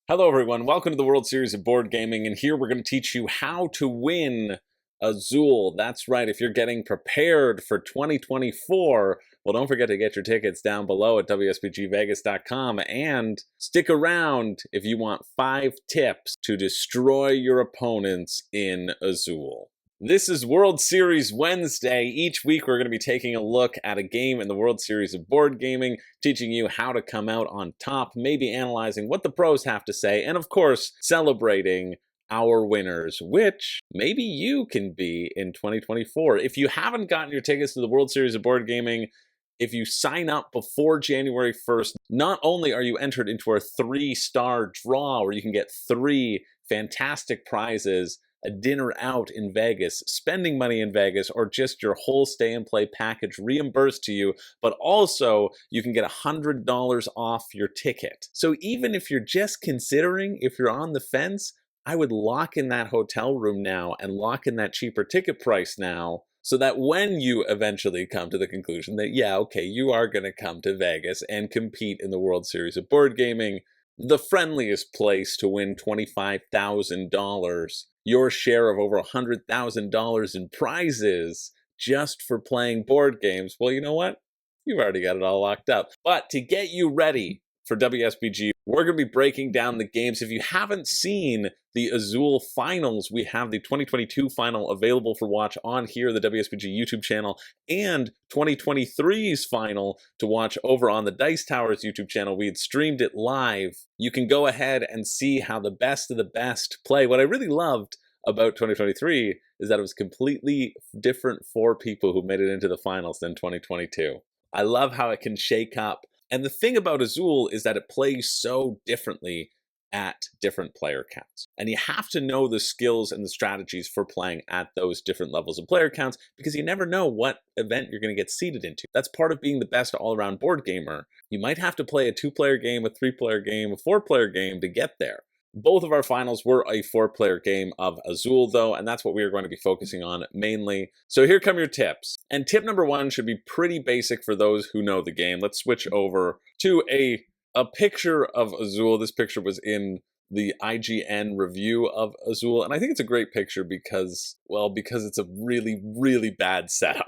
Hello everyone, welcome to the World Series of Board Gaming, and here we're going to teach you how to win Azul. That's right, if you're getting prepared for 2024, well, don't forget to get your tickets down below at WSBGVegas.com, and stick around if you want 5 tips to destroy your opponents in Azul. This is World Series Wednesday. Each week we're going to be taking a look at a game in the World Series of Board Gaming, teaching you how to come out on top, maybe analyzing what the pros have to say, and of course, celebrating our winners, which maybe you can be in 2024. If you haven't gotten your tickets to the World Series of Board Gaming, if you sign up before January 1st, not only are you entered into our 3-star draw where you can get 3 fantastic prizes, a dinner out in Vegas, spending money in Vegas, or just your whole stay and play package reimbursed to you, but also you can get $100 off your ticket. So even if you're just considering, if you're on the fence, I would lock in that hotel room now and lock in that cheaper ticket price now, so that when you eventually come to the conclusion that, yeah, okay, you are going to come to Vegas and compete in the World Series of Board Gaming, the friendliest place to win $25,000, your share of over $100,000 in prizes just for playing board games, well, you know what? You've already got it all locked up. But to get you ready for WSBG, we're going to be breaking down the games. If you haven't seen the Azul finals, we have the 2022 final available for watch on here, the WSBG YouTube channel, and 2023's final to watch over on the Dice Towers YouTube channel. We had streamed it live. You can go ahead and see how the best of the best play. What I really loved about 2023 is that it was completely different for people who made it into the finals than 2022. I love how it can shake up. And the thing about Azul is that it plays so differently at different player counts. And you have to know the skills and the strategies for playing at those different levels of player counts, because you never know what event you're going to get seeded into. That's part of being the best all-around board gamer. You might have to play a 2-player game, a 3-player game, a 4-player game to get there. Both of our finals were a 4-player game of Azul, though, and that's what we are going to be focusing on mainly. So here come your tips. And tip number 1 should be pretty basic for those who know the game. Let's switch over to a picture of Azul. This picture was in the IGN review of Azul, and I think it's a great picture because, well, because it's a really, really bad setup.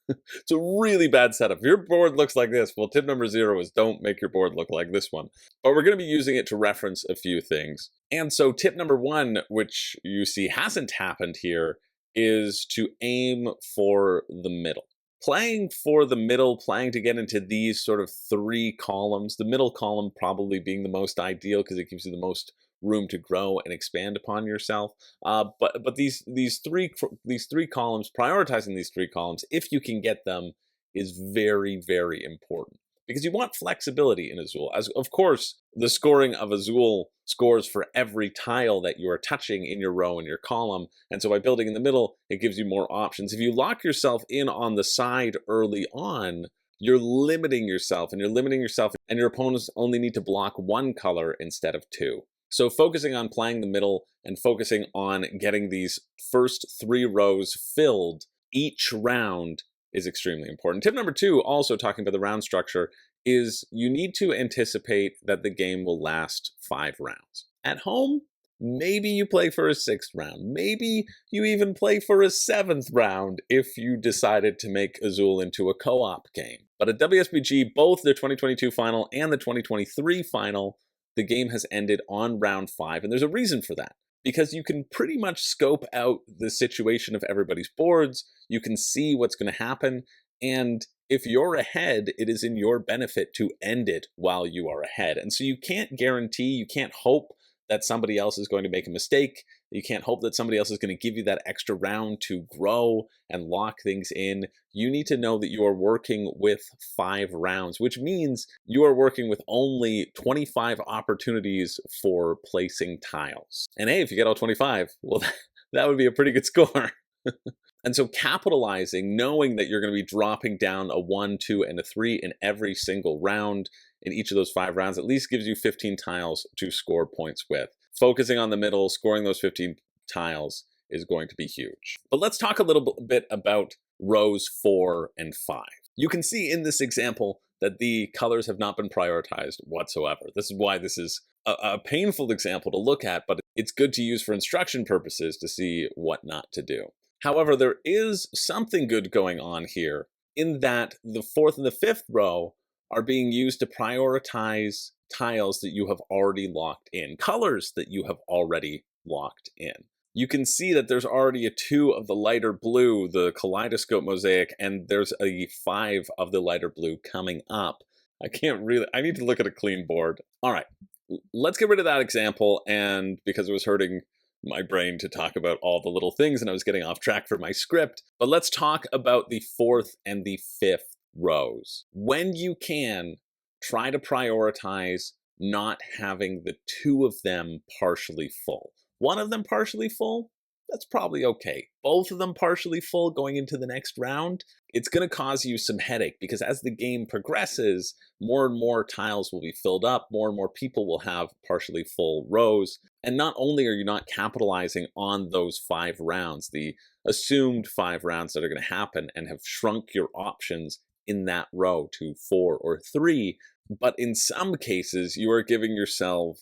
It's a really bad setup. If your board looks like this, well, tip number 0 is don't make your board look like this one. But we're going to be using it to reference a few things. And so tip number 1, which you see hasn't happened here, is to aim for the middle. Playing for the middle, playing to get into these sort of 3 columns, the middle column probably being the most ideal because it gives you the most room to grow and expand upon yourself. But these three columns, prioritizing these 3 columns, if you can get them, is very, very important. Because you want flexibility in Azul. As of course, the scoring of Azul scores for every tile that you are touching in your row and your column. And so by building in the middle, it gives you more options. If you lock yourself in on the side early on, you're limiting yourself, and your opponents only need to block 1 color instead of 2. So focusing on playing the middle and focusing on getting these first 3 rows filled each round is extremely important. Tip number 2, also talking about the round structure, is you need to anticipate that the game will last 5 rounds. At home, maybe you play for a 6th round. Maybe you even play for a 7th round if you decided to make Azul into a co-op game. But at WSBG, both the 2022 final and the 2023 final, the game has ended on round 5, and there's a reason for that. Because you can pretty much scope out the situation of everybody's boards, you can see what's going to happen, and if you're ahead, it is in your benefit to end it while you are ahead. And so you can't guarantee, you can't hope that somebody else is going to make a mistake. You can't hope that somebody else is going to give you that extra round to grow and lock things in. You need to know that you are working with 5 rounds, which means you are working with only 25 opportunities for placing tiles. And hey, if you get all 25, well, that would be a pretty good score. And so capitalizing, knowing that you're going to be dropping down a 1, 2, and a 3 in every single round in each of those 5 rounds, at least gives you 15 tiles to score points with. Focusing on the middle, scoring those 15 tiles is going to be huge. But let's talk a little bit about rows 4 and 5. You can see in this example that the colors have not been prioritized whatsoever. This is why this is a painful example to look at, but it's good to use for instruction purposes to see what not to do. However, there is something good going on here in that the fourth and the fifth row are being used to prioritize tiles that you have already locked in, colors that you have already locked in. You can see that there's already a 2 of the lighter blue, the kaleidoscope mosaic, and there's a 5 of the lighter blue coming up. I need to look at a clean board. All right, let's get rid of that example, and because it was hurting my brain to talk about all the little things and I was getting off track for my script, but let's talk about the fourth and the fifth rows. When you can, try to prioritize not having the 2 of them partially full. One of them partially full, that's probably okay. Both of them partially full going into the next round, it's going to cause you some headache because as the game progresses, more and more tiles will be filled up, more and more people will have partially full rows, and not only are you not capitalizing on those 5 rounds, the assumed 5 rounds that are going to happen and have shrunk your options in that row to 4 or 3, but in some cases you are giving yourself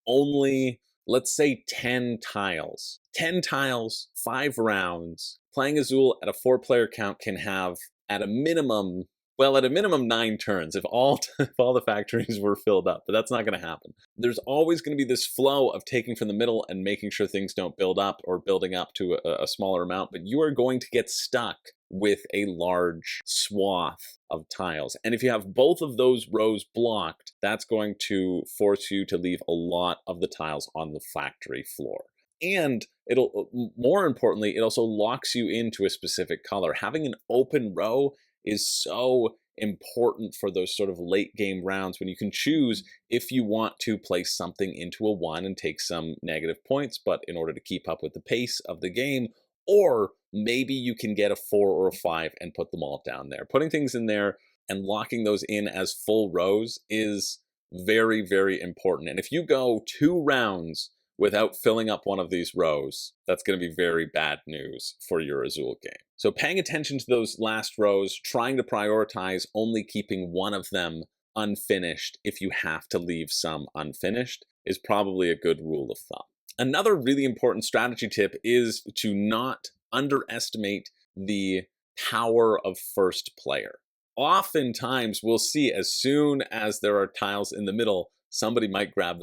only, let's say 10 tiles. 10 tiles, 5 rounds. Playing Azul at a 4-player count can have at a minimum 9 turns if all the factories were filled up, but that's not going to happen. There's always going to be this flow of taking from the middle and making sure things don't build up or building up to a smaller amount, but you are going to get stuck with a large swath of tiles. And if you have both of those rows blocked, that's going to force you to leave a lot of the tiles on the factory floor. And more importantly, it also locks you into a specific color. Having an open row is so important for those sort of late game rounds when you can choose if you want to place something into a 1 and take some negative points, but in order to keep up with the pace of the game, or maybe you can get a 4 or a 5 and put them all down there. Putting things in there and locking those in as full rows is very, very important. And if you go 2 rounds without filling up one of these rows, that's going to be very bad news for your Azul game. So paying attention to those last rows, trying to prioritize only keeping one of them unfinished if you have to leave some unfinished is probably a good rule of thumb. Another really important strategy tip is to not underestimate the power of first player. Oftentimes we'll see as soon as there are tiles in the middle, somebody might grab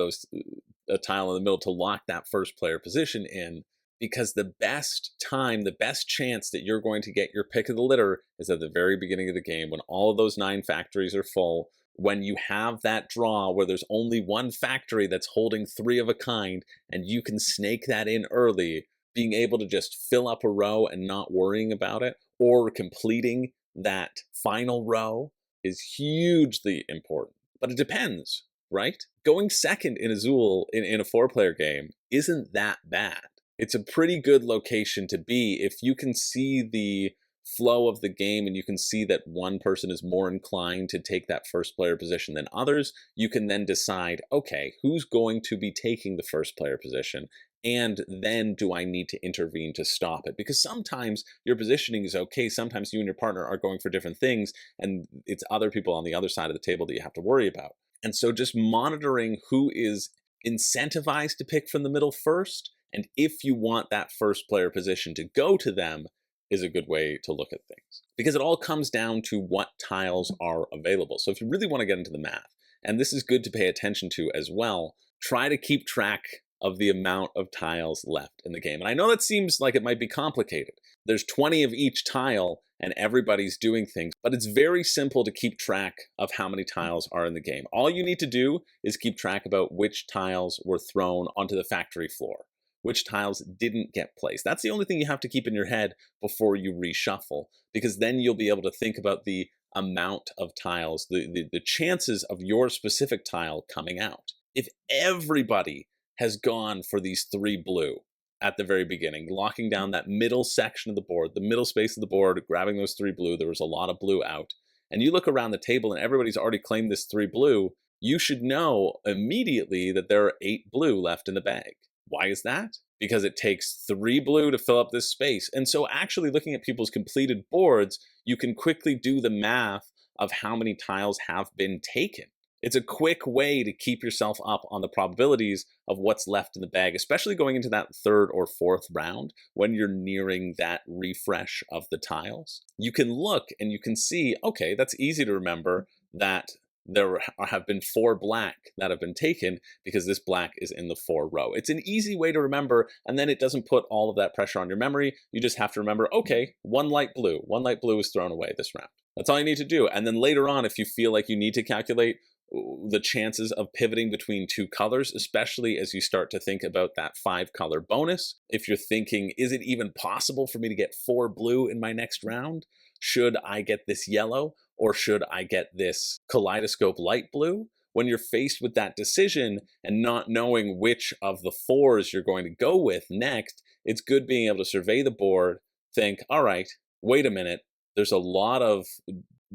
a tile in the middle to lock that first player position in, because the best time, the best chance that you're going to get your pick of the litter is at the very beginning of the game when all of those 9 factories are full, when you have that draw where there's only one factory that's holding 3 of a kind and you can snake that in early, being able to just fill up a row and not worrying about it, or completing that final row is hugely important. But it depends, right? Going second in Azul in a 4-player game isn't that bad. It's a pretty good location to be if you can see the flow of the game and you can see that one person is more inclined to take that first player position than others. You can then decide, okay, who's going to be taking the first player position? And then do I need to intervene to stop it? Because sometimes your positioning is okay. Sometimes you and your partner are going for different things and it's other people on the other side of the table that you have to worry about. And so just monitoring who is incentivized to pick from the middle first, and if you want that first player position to go to them, is a good way to look at things. Because it all comes down to what tiles are available. So if you really want to get into the math, and this is good to pay attention to as well, try to keep track of the amount of tiles left in the game. And I know that seems like it might be complicated. There's 20 of each tile and everybody's doing things, but it's very simple to keep track of how many tiles are in the game. All you need to do is keep track about which tiles were thrown onto the factory floor, which tiles didn't get placed. That's the only thing you have to keep in your head before you reshuffle, because then you'll be able to think about the amount of tiles, the chances of your specific tile coming out. If everybody has gone for these 3 blue at the very beginning, locking down that middle section of the board, the middle space of the board, grabbing those 3 blue, there was a lot of blue out, and you look around the table and everybody's already claimed this 3 blue, you should know immediately that there are 8 blue left in the bag. Why is that? Because it takes 3 blue to fill up this space. And so actually looking at people's completed boards, you can quickly do the math of how many tiles have been taken. It's a quick way to keep yourself up on the probabilities of what's left in the bag, especially going into that third or fourth round when you're nearing that refresh of the tiles. You can look and you can see, okay, that's easy to remember that there have been 4 black that have been taken because this black is in the 4 row. It's an easy way to remember, and then it doesn't put all of that pressure on your memory. You just have to remember, okay, 1 light blue. 1 light blue is thrown away this round. That's all you need to do. And then later on, if you feel like you need to calculate the chances of pivoting between 2 colors, especially as you start to think about that 5-color bonus. If you're thinking, is it even possible for me to get 4 blue in my next round? Should I get this yellow or should I get this kaleidoscope light blue? When you're faced with that decision and not knowing which of the 4s you're going to go with next, it's good being able to survey the board, think, all right, wait a minute, there's a lot of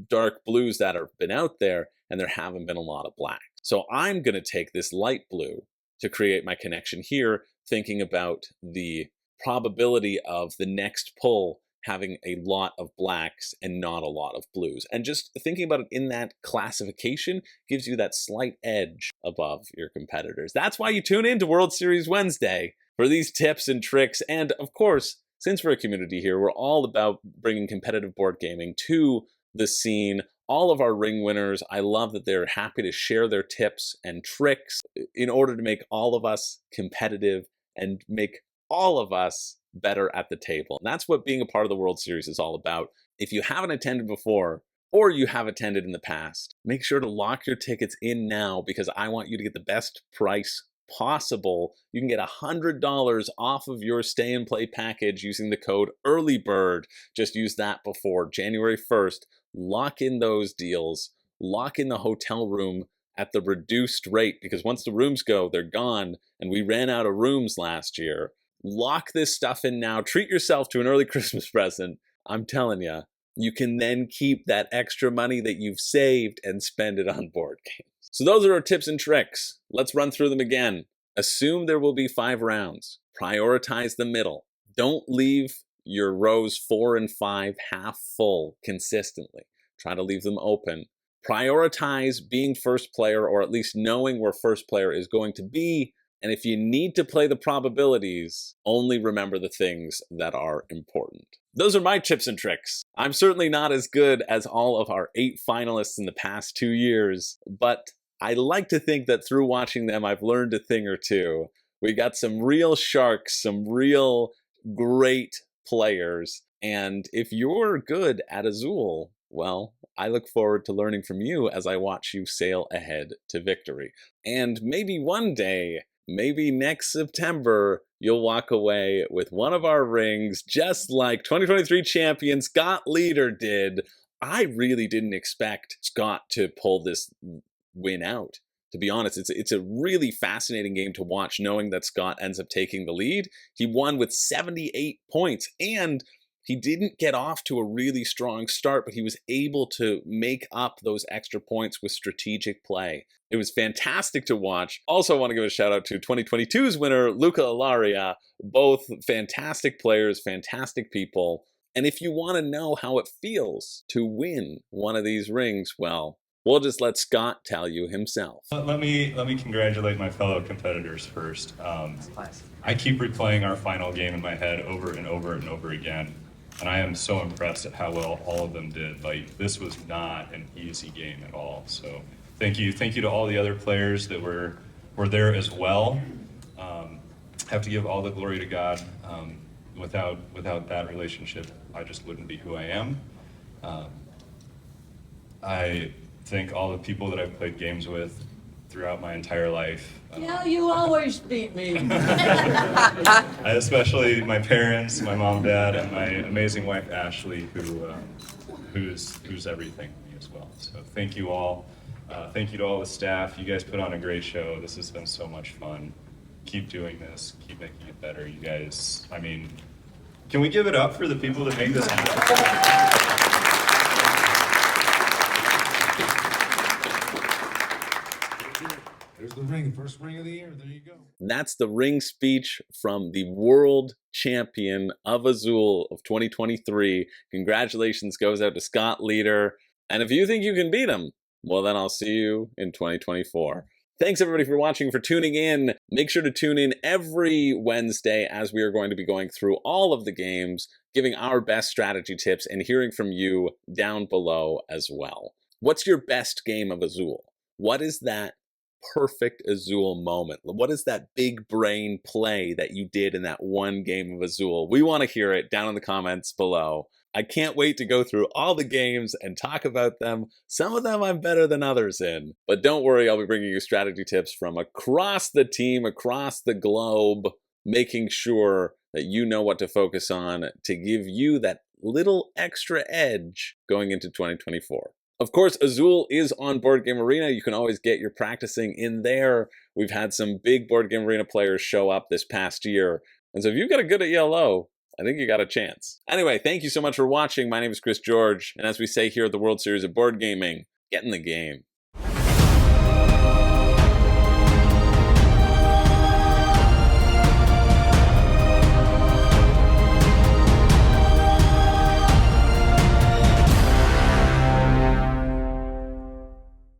dark blues that have been out there and there haven't been a lot of black. So I'm going to take this light blue to create my connection here, thinking about the probability of the next pull having a lot of blacks and not a lot of blues. And just thinking about it in that classification gives you that slight edge above your competitors. That's why you tune in to World Series Wednesday for these tips and tricks. And of course, since we're a community here, we're all about bringing competitive board gaming to the scene. All of our ring winners, I love that they're happy to share their tips and tricks in order to make all of us competitive and make all of us better at the table. And that's what being a part of the World Series is all about. If you haven't attended before, or you have attended in the past, make sure to lock your tickets in now because I want you to get the best price possible. You can get $100 off of your stay and play package using the code EARLYBIRD. Just use that before January 1st. Lock in those deals. Lock in the hotel room at the reduced rate because once the rooms go, they're gone. And we ran out of rooms last year. Lock this stuff in now. Treat yourself to an early Christmas present. I'm telling you, you can then keep that extra money that you've saved and spend it on board games. So those are our tips and tricks. Let's run through them again. Assume there will be 5 rounds. Prioritize the middle. Don't leave your rows 4 and 5 half full consistently. Try to leave them open. Prioritize being first player or at least knowing where first player is going to be. And if you need to play the probabilities, only remember the things that are important. Those are my tips and tricks. I'm certainly not as good as all of our 8 finalists in the past 2 years, but I like to think that through watching them, I've learned a thing or two. We got some real sharks, some real great players. And if you're good at Azul, well, I look forward to learning from you as I watch you sail ahead to victory. And maybe one day, maybe next September, you'll walk away with one of our rings, just like 2023 champion Scott Leader did. I really didn't expect Scott to pull this win out. To be honest, it's a really fascinating game to watch, knowing that Scott ends up taking the lead. He won with 78 points, and he didn't get off to a really strong start, but he was able to make up those extra points with strategic play. It was fantastic to watch. Also, I want to give a shout out to 2022's winner, Luca Ilaria. Both fantastic players, fantastic people. And if you want to know how it feels to win one of these rings, well, we'll just let Scott tell you himself. Let me congratulate my fellow competitors first. I keep replaying our final game in my head over and over and over again. And I am so impressed at how well all of them did. Like, this was not an easy game at all. So thank you to all the other players that were there as well. Have to give all the glory to God. Without that relationship, I just wouldn't be who I am. I thank all the people that I've played games with throughout my entire life. Yeah, you always beat me. Especially my parents, my mom, dad, and my amazing wife Ashley, who's everything to me as well. So thank you all. Thank you to all the staff. You guys put on a great show. This has been so much fun. Keep doing this. Keep making it better, you guys. I mean, can we give it up for the people that make this happen? There's the ring, first ring of the year. There you go. That's the ring speech from the world champion of Azul of 2023. Congratulations goes out to Scott Leader. And if you think you can beat him, Well, then I'll see you in 2024. Thanks everybody for watching, for tuning in. Make sure to tune in every Wednesday as we are going to be going through all of the games, giving our best strategy tips, and hearing from you down below as well. What's your best game of Azul? What is that perfect Azul moment? What is that big brain play that you did in that one game of Azul? We want to hear it down in the comments below. I can't wait to go through all the games and talk about them. Some of them I'm better than others in. But don't worry, I'll be bringing you strategy tips from across the team, across the globe, making sure that you know what to focus on to give you that little extra edge going into 2024. Of course, Azul is on Board Game Arena. You can always get your practicing in there. We've had some big Board Game Arena players show up this past year. And so if you've got a good at ELO, I think you got a chance. Anyway, thank you so much for watching. My name is Chris George, and as we say here at the World Series of Board Gaming, get in the game.